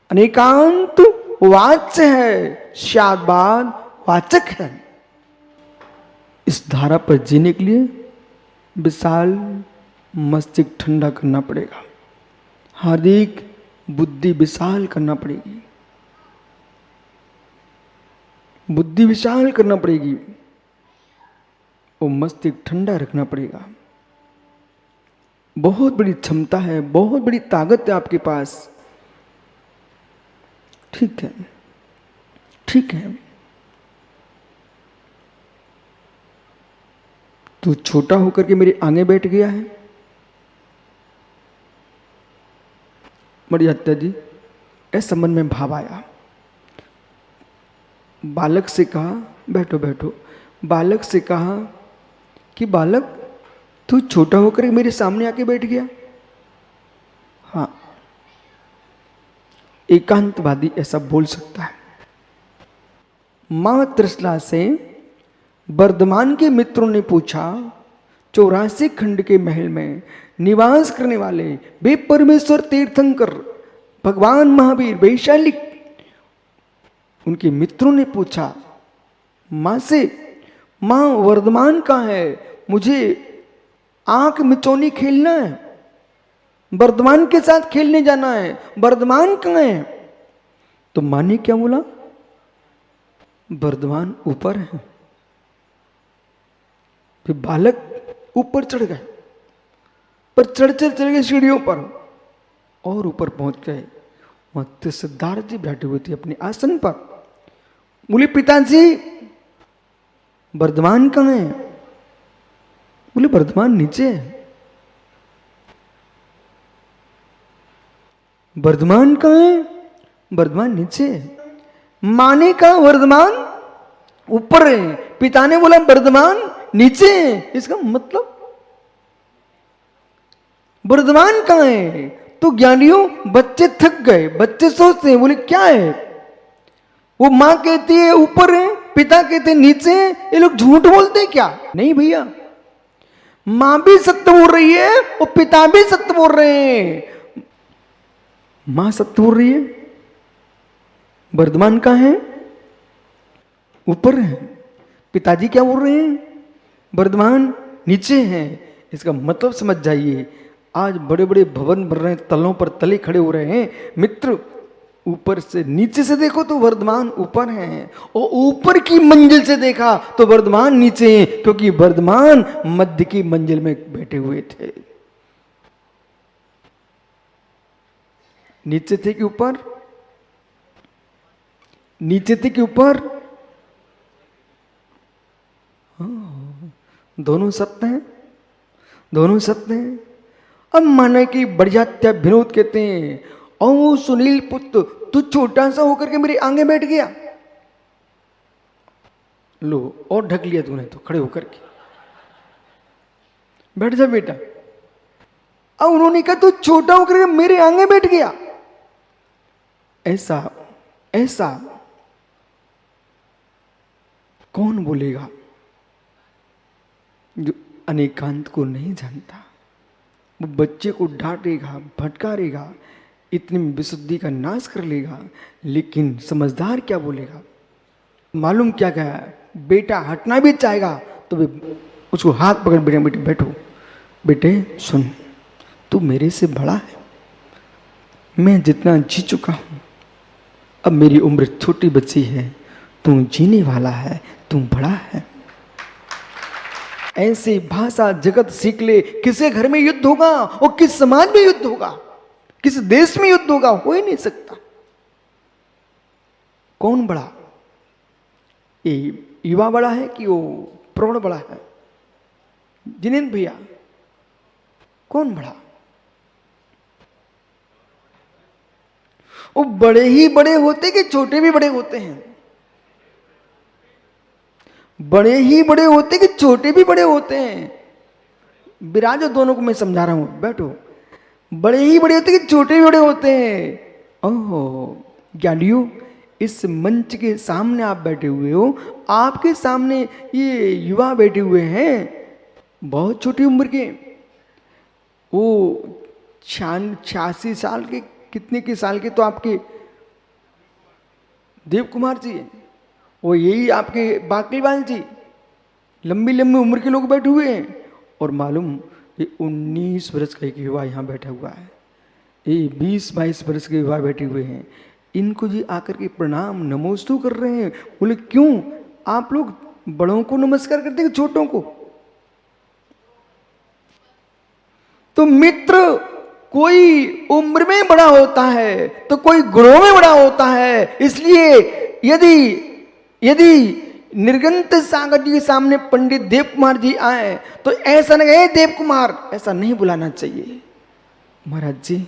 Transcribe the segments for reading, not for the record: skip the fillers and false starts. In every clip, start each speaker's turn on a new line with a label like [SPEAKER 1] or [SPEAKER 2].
[SPEAKER 1] अनेकांत वाच्य है, शादबाद वाचक है। इस धारा पर जीने के लिए विशाल मस्तिष्क ठंडा करना पड़ेगा, हार्दिक बुद्धि विशाल करना पड़ेगी, बुद्धि विशाल करना पड़ेगी, वो मस्तिष्क ठंडा रखना पड़ेगा। बहुत बड़ी क्षमता है, बहुत बड़ी ताकत है आपके पास। ठीक है, ठीक है। तू छोटा होकर के मेरे आगे बैठ गया है। मरियात्या जी, इस संबंध में भाव आया। बालक से कहा, बैठो बैठो। बालक से कहा कि बालक तू छोटा होकर मेरे सामने आके बैठ गया। हाँ, एकांतवादी ऐसा बोल सकता है। मां त्रिशला से वर्धमान के मित्रों ने पूछा, 84 खंड के महल में निवास करने वाले वे परमेश्वर तीर्थंकर भगवान महावीर वैशाली, उनके मित्रों ने पूछा मां से, मां वर्धमान कहाँ है, मुझे आंख मिचौनी खेलना है, वर्धमान के साथ खेलने जाना है, वर्धमान कहाँ है। तो मां ने क्या बोला, वर्धमान ऊपर है। फिर बालक ऊपर चढ़ गए, पर चढ़ गए सीढ़ियों पर और ऊपर पहुंच गए। वहां सिद्धार्थ जी बैठे हुए थे अपने आसन पर। बोले पिताजी वर्धमान कहाँ है। बोले वर्धमान नीचे है। वर्धमान कहाँ है। वर्धमान नीचे है। मां ने कहा वर्धमान ऊपर है, पिता ने बोला वर्धमान नीचे है। इसका मतलब वर्धमान कहाँ है। तो ज्ञानियों, बच्चे थक गए, बच्चे सोचते हैं, बोले क्या है। वो मां कहती है ऊपर है, पिता कहते हैं नीचे है, ये लोग झूठ बोलते हैं क्या। नहीं भैया, मां भी सत्य बोल रही है और पिता भी सत्य बोल रहे हैं। मां सत्य बोल रही है, वर्धमान कहाँ है, ऊपर है। पिताजी क्या बोल रहे हैं, वर्धमान नीचे है। इसका मतलब समझ जाइए, आज बड़े बड़े भवन बन रहे हैं, तलों पर तले खड़े हो रहे हैं। मित्र, ऊपर से नीचे से देखो तो वर्धमान ऊपर है, और ऊपर की मंजिल से देखा तो वर्धमान नीचे है, क्योंकि वर्धमान मध्य की मंजिल में बैठे हुए थे। नीचे थे कि ऊपर, नीचे थे कि ऊपर। दोनों सत्य हैं, दोनों सत्य हैं। अब माने कि बढ़ियात्या विनोद कहते हैं, ओ सुनील पुत्र, तू छोटा सा होकर के मेरे आगे बैठ गया। लो, और ढक लिया तूने तो खड़े होकर के। बैठ जा बेटा। अब उन्होंने कहा तू छोटा होकर के मेरे आगे बैठ गया। ऐसा ऐसा कौन बोलेगा जो अनेकांत को नहीं जानता। वो बच्चे को डांटेगा, भटकारेगा, इतनी विशुद्धि का नाश कर लेगा, लेकिन समझदार क्या बोलेगा, मालूम क्या कहा है। बेटा हटना भी चाहेगा तो वे उसको हाथ पकड़, बेटे बेटे बैठो, बेटे सुन, तू मेरे से बड़ा है, मैं जितना जी चुका हूं, अब मेरी उम्र छोटी बच्ची है, तू जीने वाला है, तू बड़ा है। ऐसे भाषा जगत सीख ले। किसे घर में युद्ध होगा और किस समाज में युद्ध होगा, किस देश में युद्ध होगा, हो ही नहीं सकता। कौन बड़ा, ये युवा बड़ा है कि वो प्रौढ़ बड़ा है। जिनेंद्र भैया, कौन बड़ा। वो बड़े ही बड़े होते कि छोटे भी बड़े होते हैं। बड़े ही बड़े होते कि छोटे भी बड़े होते हैं। विराजो, दोनों को मैं समझा रहा हूं, बैठो। बड़े ही बड़े होते कि छोटे भी बड़े होते हैं। ओह ज्ञानियों, इस मंच के सामने आप बैठे हुए हो, आपके सामने ये युवा बैठे हुए हैं, बहुत छोटी उम्र के। वो 86 साल के, कितने के साल के तो आपके देव कुमार जी हैं, वो यही आपके बाकलीवाल जी, लंबी लंबी उम्र के लोग बैठे हुए हैं। और मालूम ये 19 वर्ष का एक युवा यहाँ बैठा हुआ है, ये 20-22 वर्ष के युवा बैठे हुए हैं। इनको जी आकर के प्रणाम नमोस्तु कर रहे हैं। बोले क्यों आप लोग बड़ों को नमस्कार करते हैं छोटों को? तो मित्र कोई उम्र में बड़ा होता है तो कोई गुणों में बड़ा होता है। इसलिए यदि यदि निर्गंत सागर जी के सामने पंडित देव कुमार जी आए तो ऐसा नहीं, ए देव कुमार, ऐसा नहीं बुलाना चाहिए। महाराज जी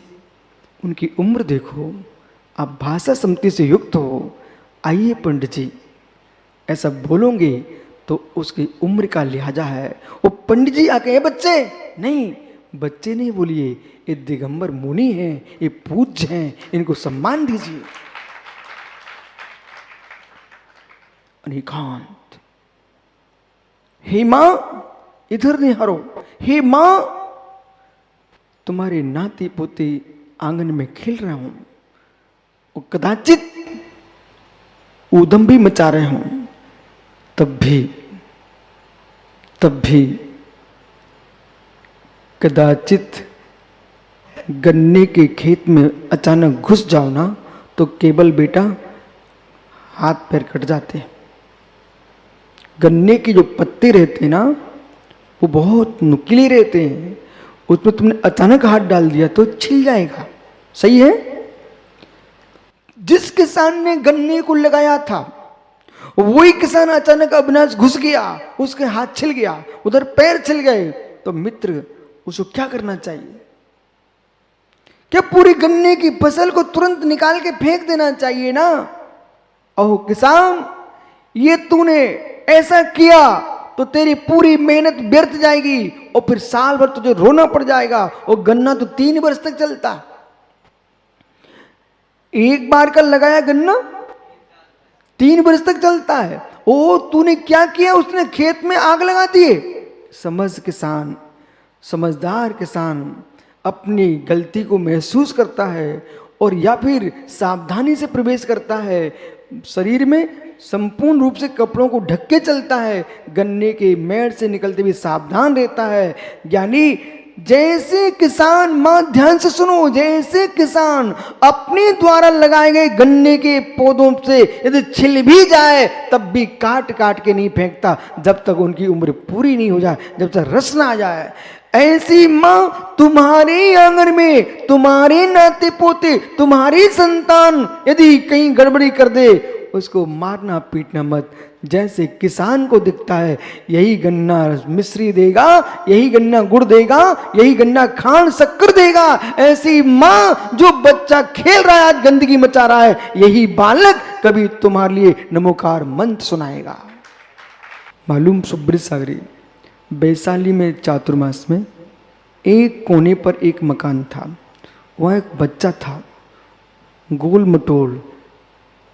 [SPEAKER 1] उनकी उम्र देखो, आप भाषा सम्मति से युक्त हो, आइए पंडित जी, ऐसा बोलोगे तो उसकी उम्र का लिहाजा है। वो पंडित जी आके बच्चे नहीं, बच्चे नहीं बोलिए, ये दिगंबर मुनि हैं, ये पूज्य हैं, इनको सम्मान दीजिए। अनिकांत, हे मां इधर निहारो, हे मां तुम्हारे नाती पोती आंगन में खेल रहा हूं, वो कदाचित ऊधम भी मचा रहे हूं, तब भी कदाचित गन्ने के खेत में अचानक घुस जाओ ना तो केवल बेटा हाथ पैर कट जाते हैं। गन्ने के जो पत्ते रहते हैं ना वो बहुत नुकीले रहते हैं, उसमें तुमने अचानक हाथ डाल दिया तो छिल जाएगा। सही है? जिस किसान ने गन्ने को लगाया था वही किसान अचानक अविनाश घुस गया, उसके हाथ छिल गया, उधर पैर छिल गए, तो मित्र उसको क्या करना चाहिए? क्या पूरी गन्ने की फसल को तुरंत निकाल के फेंक देना चाहिए ना? ओह किसान, ये तूने ऐसा किया तो तेरी पूरी मेहनत व्यर्थ जाएगी और फिर साल भर तुझे रोना पड़ जाएगा। और गन्ना तो 3 वर्ष तक चलता, एक बार का लगाया गन्ना 3 वर्ष तक चलता है। ओ तूने क्या किया? उसने खेत में आग लगा दिए। समझदार किसान अपनी गलती को महसूस करता है और या फिर सावधानी से प्रवेश करता है, शरीर में संपूर्ण रूप से कपड़ों को ढक के चलता है, गन्ने के मेड़ से निकलते हुए सावधान रहता है। यानी जैसे किसान, मां ध्यान से सुनो, जैसे किसान अपने द्वारा लगाए गए गन्ने के पौधों से यदि छिल भी जाए तब भी काट काट के नहीं फेंकता जब तक उनकी उम्र पूरी नहीं हो जाए, जब तक रस ना आ जाए। ऐसी मां तुम्हारे आंगन में तुम्हारे नाते पोते, तुम्हारी संतान यदि कहीं गड़बड़ी कर दे, उसको मारना पीटना मत। जैसे किसान को दिखता है यही गन्ना मिश्री देगा, यही गन्ना गुड़ देगा, यही गन्ना खांड शक्कर देगा, ऐसी मां जो बच्चा खेल रहा है आज गंदगी मचा रहा है, यही बालक कभी तुम्हारे लिए नमोकार मंत्र सुनाएगा। मालूम सुब्रत सागरी, वैशाली में चातुर्मास में एक कोने पर एक मकान था, वह एक बच्चा था, गोल मटोल,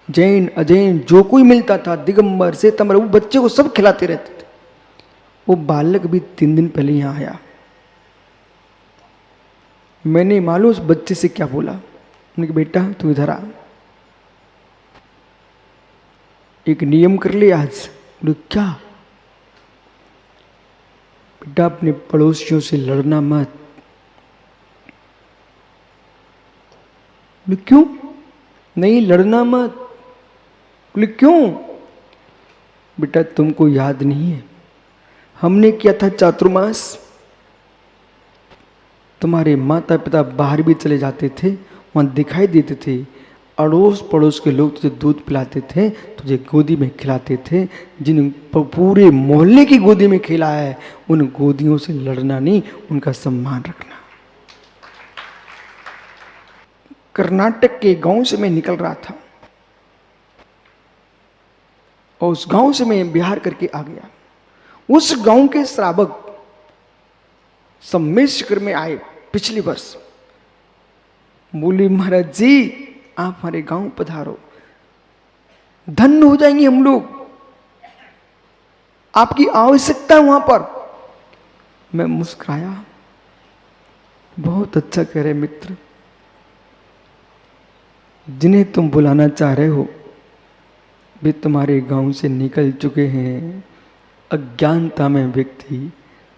[SPEAKER 1] जैन अजैन जो कोई मिलता था, दिगंबर श्वेतांबर, वो बच्चे को सब खिलाते रहते थे। वो बालक भी 3 दिन पहले यहां आया। मैंने मालूम उस बच्चे से क्या बोला, मैंने कहा बेटा तू इधर आ, एक नियम कर ले आज। बोले क्या? बेटा अपने पड़ोसियों से लड़ना मत। बोले क्यों? नहीं लड़ना मत। बोले क्यों? बेटा तुमको याद नहीं है हमने किया था चातुर्मास, तुम्हारे माता पिता बाहर भी चले जाते थे, वहां दिखाई देते थे, अड़ोस पड़ोस के लोग तुझे दूध पिलाते थे, तुझे गोदी में खिलाते थे, जिन पूरे मोहल्ले की गोदी में खिला है उन गोदियों से लड़ना नहीं, उनका सम्मान रखना। कर्नाटक के गांव से मैं निकल रहा था और उस गांव से मैं बिहार करके आ गया। उस गांव के श्रावक सम्मेद शिखर में आए पिछले वर्ष, बोले महाराज जी आप हमारे गांव पधारो, धन्य हो जाएंगे हम लोग, आपकी आवश्यकता है वहां पर। मैं मुस्कुराया, बहुत अच्छा कह रहे मित्र, जिन्हें तुम बुलाना चाह रहे हो भी तुम्हारे गांव से निकल चुके हैं। अज्ञानता में व्यक्ति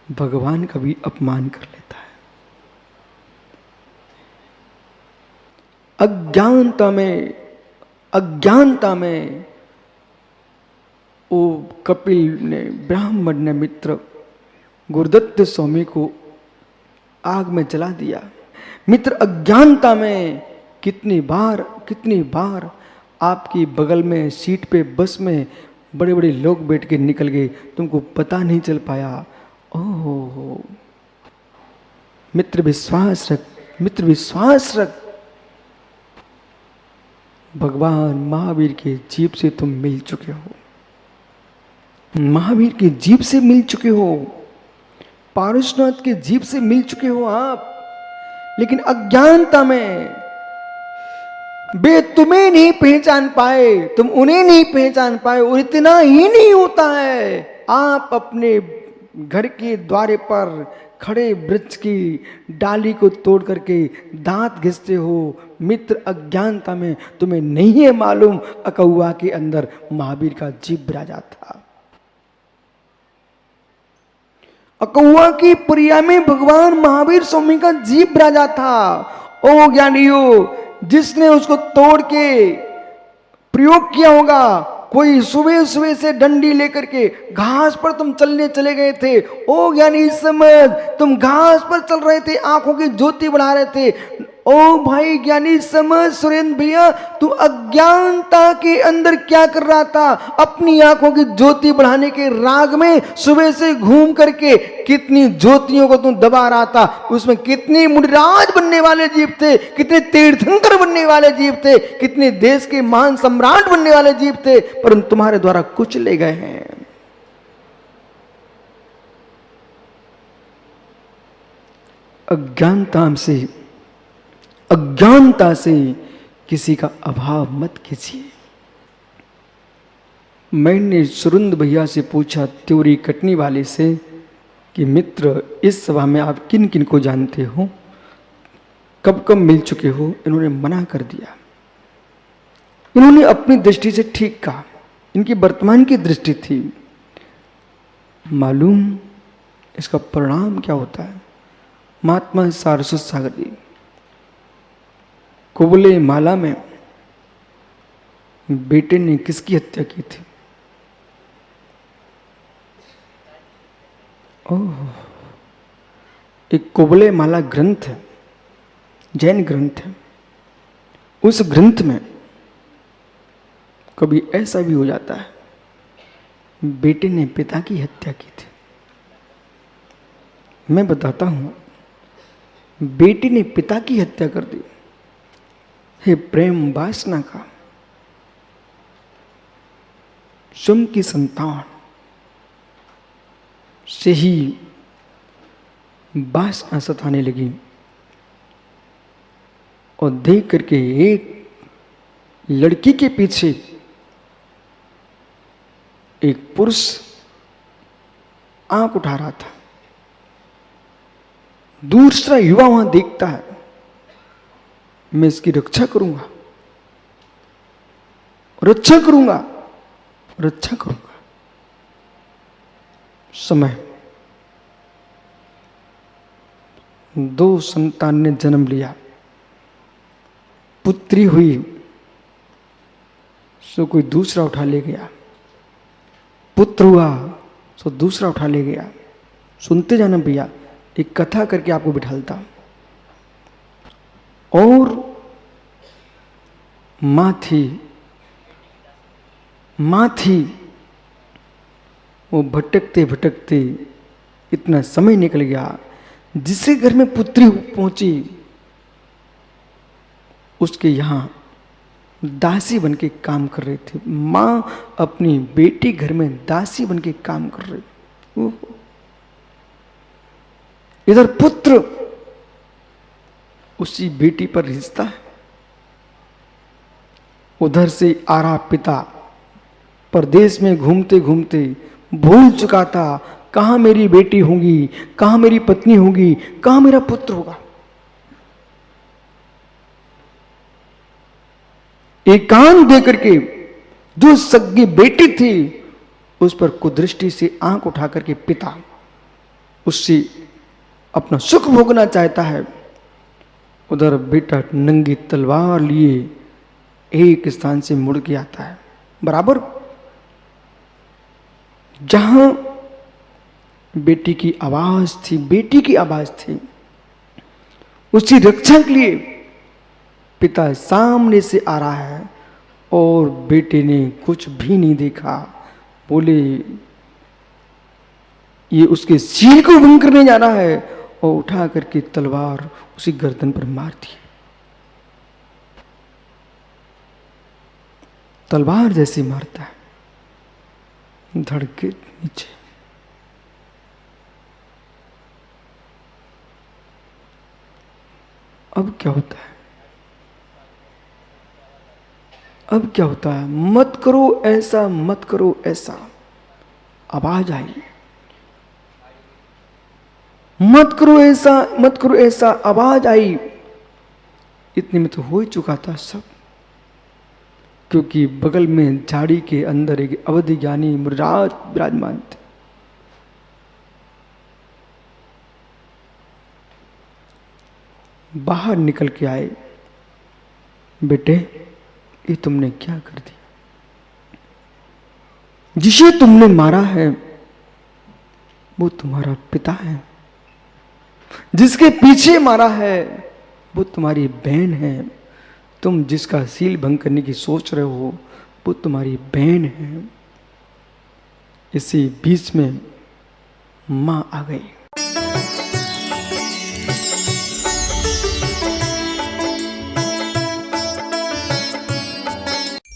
[SPEAKER 1] भगवान का भी अपमान कर लेता है। अज्ञानता में वो कपिल ने, ब्राह्मण ने मित्र गुरुदत्त स्वामी को आग में जला दिया। मित्र अज्ञानता में कितनी बार आपकी बगल में सीट पे बस में बड़े बड़े लोग बैठ के निकल गए, तुमको पता नहीं चल पाया। ओहो, मित्र विश्वास रख। भगवान महावीर के जीभ से तुम मिल चुके हो, महावीर के जीभ से मिल चुके हो, पारसनाथ के जीभ से मिल चुके हो आप। लेकिन अज्ञानता में वे तुम्हें नहीं पहचान पाए, तुम उन्हें नहीं पहचान पाए। और इतना ही नहीं होता है, आप अपने घर के द्वारे पर खड़े वृक्ष की डाली को तोड़ करके दांत घिसते हो। मित्र अज्ञानता में तुम्हें नहीं है मालूम अकौआ के अंदर महावीर का जीभ विराजा था। अकौआ की प्रिया में भगवान महावीर स्वामी का जीभ विराजा था। ओ ज्ञानियों, जिसने उसको तोड़ के प्रयोग किया होगा, कोई सुबह सुबह से डंडी लेकर के घास पर तुम चलने चले गए थे। ओ ज्ञानी समझ, तुम घास पर चल रहे थे, आंखों की ज्योति बढ़ा रहे थे। ओ भाई ज्ञानी समझ, सुरेंद्र भैया, तू अज्ञानता के अंदर क्या कर रहा था? अपनी आंखों की ज्योति बढ़ाने के राग में सुबह से घूम करके कितनी ज्योतियों को तू दबा रहा था। उसमें कितने मुनिराज बनने वाले जीव थे, कितने तीर्थंकर बनने वाले जीव थे, कितने देश के महान सम्राट बनने वाले जीव थे, परंतु तुम्हारे द्वारा कुछ ले गए हैं। अज्ञानता से किसी का अभाव मत कीजिए। मैंने सुरेंद्र भैया से पूछा, त्योरी कटनी वाले से, कि मित्र इस सभा में आप किन किन को जानते हो, कब कब मिल चुके हो? इन्होंने मना कर दिया। इन्होंने अपनी दृष्टि से ठीक कहा, इनकी वर्तमान की दृष्टि थी। मालूम इसका परिणाम क्या होता है? महात्मा सारस्वत सागर जी कुबले माला में बेटे ने किसकी हत्या की थी? ओह, एक कुबले माला ग्रंथ है, जैन ग्रंथ है। उस ग्रंथ में कभी ऐसा भी हो जाता है, बेटे ने पिता की हत्या की थी। मैं बताता हूं, बेटे ने पिता की हत्या कर दी। हे प्रेम वासना का, स्वयं की संतान से ही वासना सताने लगी और देख करके एक लड़की के पीछे एक पुरुष आंख उठा रहा था। दूसरा युवा वहां देखता है, मैं इसकी रक्षा करूंगा, रक्षा करूंगा, रक्षा करूंगा। समय 2 संतान ने जन्म लिया, पुत्री हुई, सो कोई दूसरा उठा ले गया। पुत्र हुआ सो दूसरा उठा ले गया। सुनते जाना भैया, एक कथा करके आपको बिठालता। और मां थी, वो भटकते भटकते इतना समय निकल गया, जिसके घर में पुत्री पहुंची उसके यहां दासी बन के काम कर रहे थे। मां अपनी बेटी घर में दासी बन के काम कर रही। इधर पुत्र उसी बेटी पर रिश्ता है, उधर से आ रहा पिता परदेश में घूमते घूमते भूल चुका था, कहां मेरी बेटी होगी, कहां मेरी पत्नी होगी, कहां मेरा पुत्र होगा। एकांत दे करके जो सगी बेटी थी उस पर कुदृष्टि से आंख उठा करके पिता उससे अपना सुख भोगना चाहता है, उधर बेटा नंगी तलवार लिए एक स्थान से मुड़ के आता है। बराबर जहां बेटी की आवाज थी, बेटी की आवाज थी, उसी रक्षा के लिए पिता सामने से आ रहा है और बेटे ने कुछ भी नहीं देखा। बोले ये उसके सिर को भंग करने जा रहा है और उठा करके तलवार उसी गर्दन पर मार दी। तलवार जैसे मारता है, धड़ के नीचे। अब क्या होता है? अब क्या होता है? मत करो ऐसा, मत करो ऐसा, आवाज आई। मत करो ऐसा, मत करो ऐसा, आवाज आई। इतने में तो हो ही चुका था सब, क्योंकि बगल में झाड़ी के अंदर एक अवधि ज्ञानी मुराद विराजमान थे। बाहर निकल के आए। बेटे ये तुमने क्या कर दिया? जिसे तुमने मारा है वो तुम्हारा पिता है, जिसके पीछे मारा है वो तुम्हारी बहन है, तुम जिसका सील भंग करने की सोच रहे हो वो तुम्हारी बहन है। इसी बीच में मां आ गई।